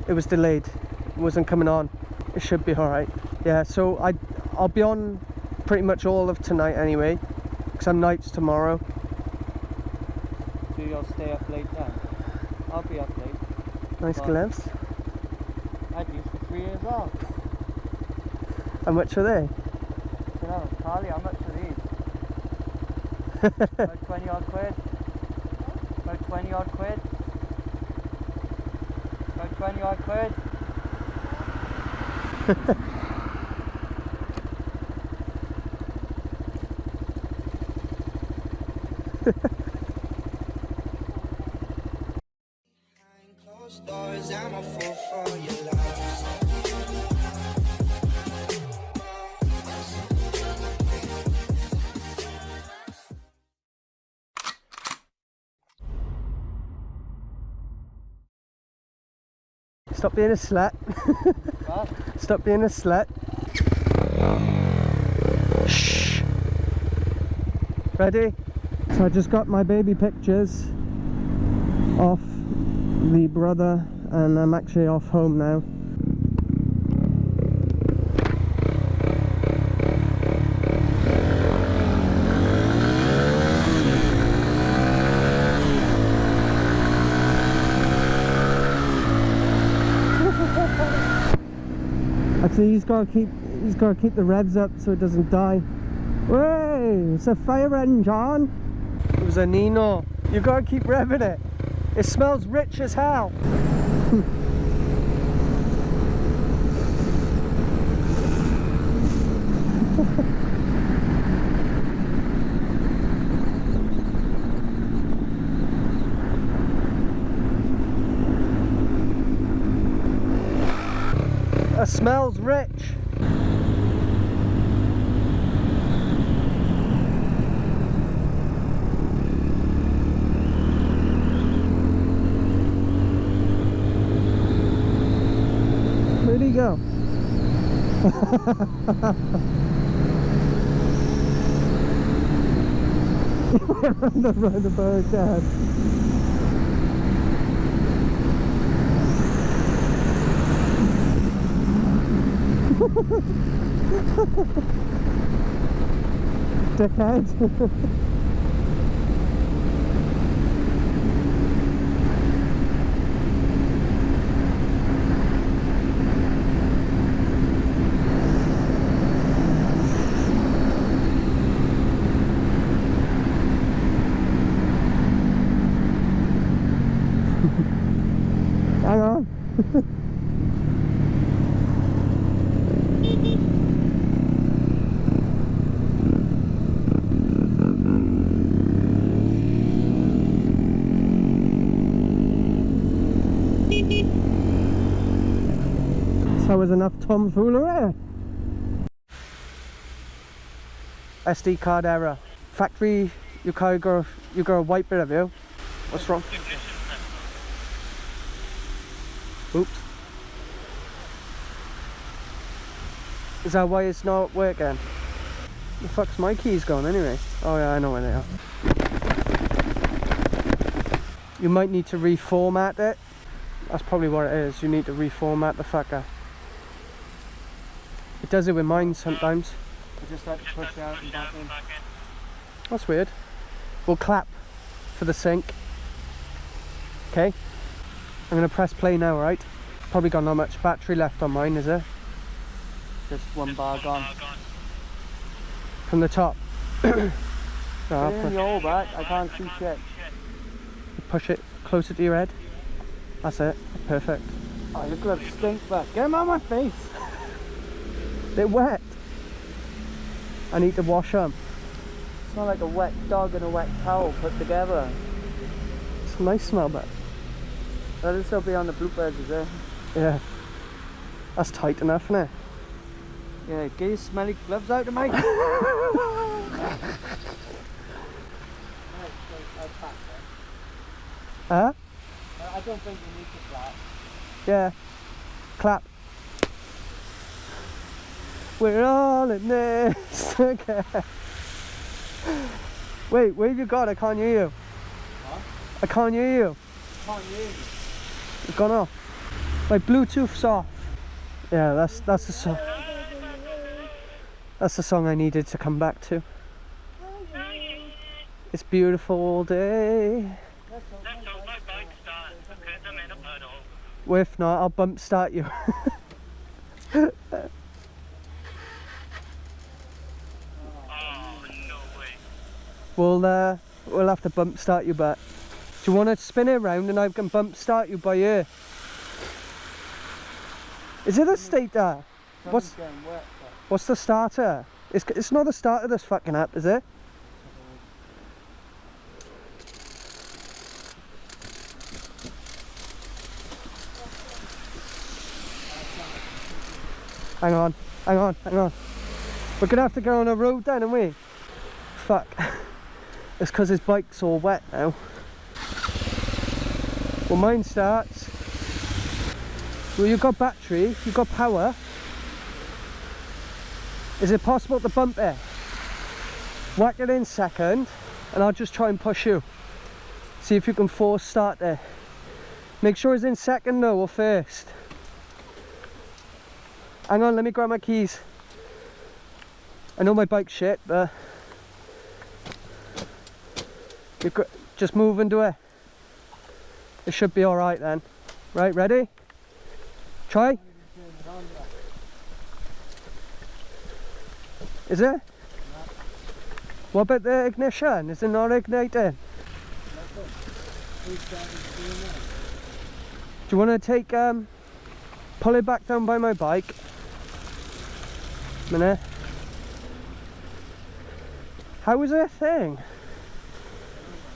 it was delayed. It wasn't coming on. It should be alright. Yeah, so I'll be on pretty much all of tonight anyway, because I'm nights tomorrow. So you'll stay up late then? I'll be up late. Nice gloves. I've used for 3 years old. How much are they? You know, Carly, how much are these? About 20 odd quid. About 20 odd quid. About 20 odd quid. I'm a fool for your love. Stop being a slut. What? Stop being a slut. Shh. Ready? So I just got my baby pictures off the brother and I'm actually off home now. Actually, he's got to keep the revs up so it doesn't die. Way, it's a fire engine. It was a Nino. You got to keep revving it. It smells rich as hell. It smells rich. Where'd he go? The roundabout dad. Dickhead. Hang on. That was enough tomfoolery. SD card error. Factory, you got a white bit of you. What's wrong? Oops. Is that why it's not working? The fuck's my keys gone anyway? Oh yeah, I know where they are. You might need to reformat it. That's probably what it is. You need to reformat the fucker. It does it with mine sometimes. I just had to push out and back in. That's weird. We'll clap for the sync. Okay. I'm going to press play now, right? Probably got not much battery left on mine, is there? Just one bar gone. From the top. Put it in the hole back, I can't see shit. Push it closer to your head. That's it. Perfect. Oh, look at that stink back. Get them out of my face. They're wet. I need to wash them. It's not like a wet dog and a wet towel put together. It's a nice smell, but That'll still be on the bloopers, is it? yeah. That's tight enough, isn't it? Yeah, get your smelly gloves out of me. Huh? I don't think you need to clap. Yeah. Clap. We're all in this together. Wait, where have you got? I can't hear you. What? I can't hear you. Can't hear you. It's gone off. My Bluetooth's off. Yeah, that's the song. That's the song I needed to come back to. It's beautiful all day. Well, if not, I'll bump start you. We'll have to bump start you back. Do you want to spin it around and I can bump start you by ear? Is it a stator? What's the starter? It's not the starter that's fucking up, is it? Hang on. We're gonna have to go on a road then, aren't we? Fuck. It's because his bike's all wet now. Well, mine starts. Well, you've got battery, you've got power. Is it possible to bump it? Whack it in second, and I'll just try and push you. See if you can force start there. Make sure it's in second though, or first. Hang on, let me grab my keys. I know my bike's shit, but just move into it. It should be alright then. Right, ready? Try. Is it? What about the ignition? Is it not igniting? Do you want to take, pull it back down by my bike? Minute. How is it a thing?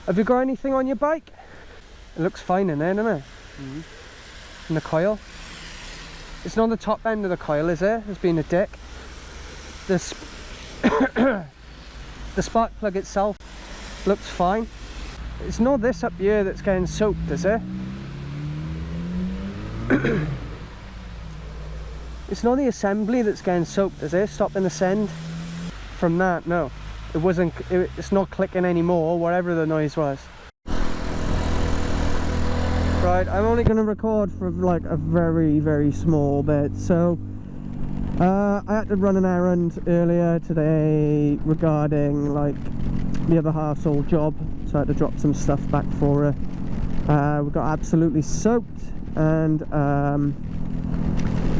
Have you got anything on your bike? It looks fine in there, doesn't it? Mm-hmm. In the coil. It's not the top end of the coil, is it? It's been a dick. This the spark plug itself looks fine. It's not this up here that's getting soaked, is it? It's not the assembly that's getting soaked, is it? Stopping the send from that, no. It wasn't, it's not clicking anymore, whatever the noise was. Right, I'm only going to record for like a very small bit. So I had to run an errand earlier today regarding like the other half's old job, so I had to drop some stuff back for her. We got absolutely soaked, and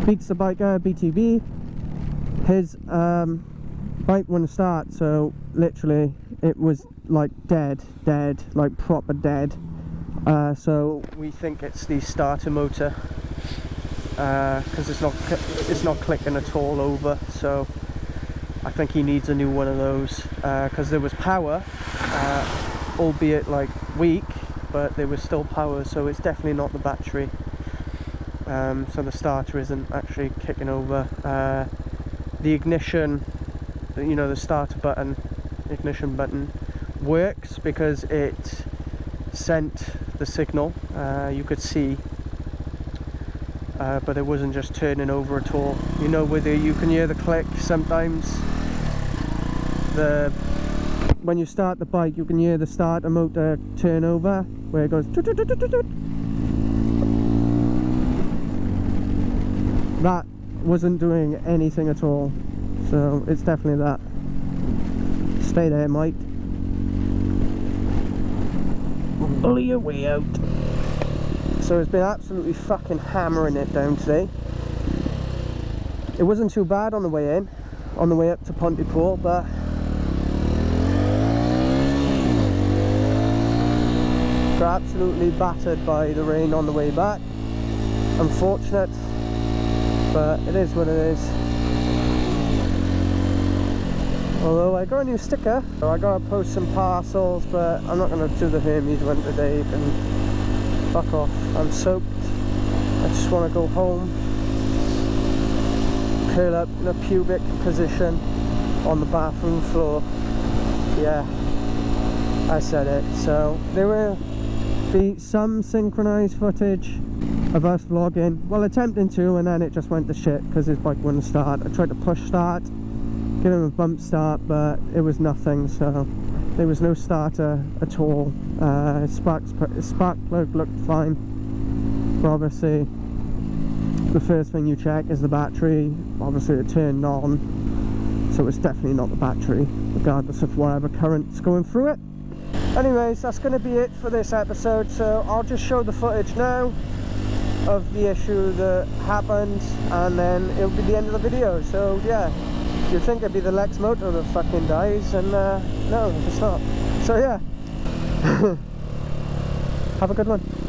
Beats the biker, BTV, his bike wouldn't start, so literally it was like dead, like proper dead. So we think it's the starter motor, because it's not clicking at all over. So I think he needs a new one of those, because there was power, albeit like weak, but there was still power. So it's definitely not the battery. So the starter isn't actually kicking over. The ignition, you know, the starter button, ignition button works because it sent the signal, you could see, but it wasn't just turning over at all. You know, whether you can hear the click sometimes. When you start the bike, you can hear the starter motor turn over, where it goes toot, toot, toot, toot, toot. That wasn't doing anything at all, so it's definitely that. Stay there, Mike. Pull your way out. So it's been absolutely fucking hammering it down today. It wasn't too bad on the way in, on the way up to Pontypool, but we're absolutely battered by the rain on the way back. Unfortunate, but it is what it is. Although I got a new sticker, so I gotta post some parcels, but I'm not gonna do the Hermes one today. You can fuck off. I'm soaked. I just want to go home, curl up in a pubic position on the bathroom floor. Yeah, I said it. So there will be some synchronized footage of us vlogging, well, attempting to, and then it just went to shit because his bike wouldn't start. I tried to push start, give him a bump start, but it was nothing, so there was no starter at His spark plug looked fine, but obviously the first thing you check is the battery. Obviously it turned on, so it's definitely not the battery, regardless of whatever current's going through it. Anyways, that's going to be it for this episode, so I'll just show the footage now of the issue that happened, and then it'll be the end of the video. So yeah, you'd think it'd be the Lexmoto that fucking dies, and no, it's not. So yeah, have a good one.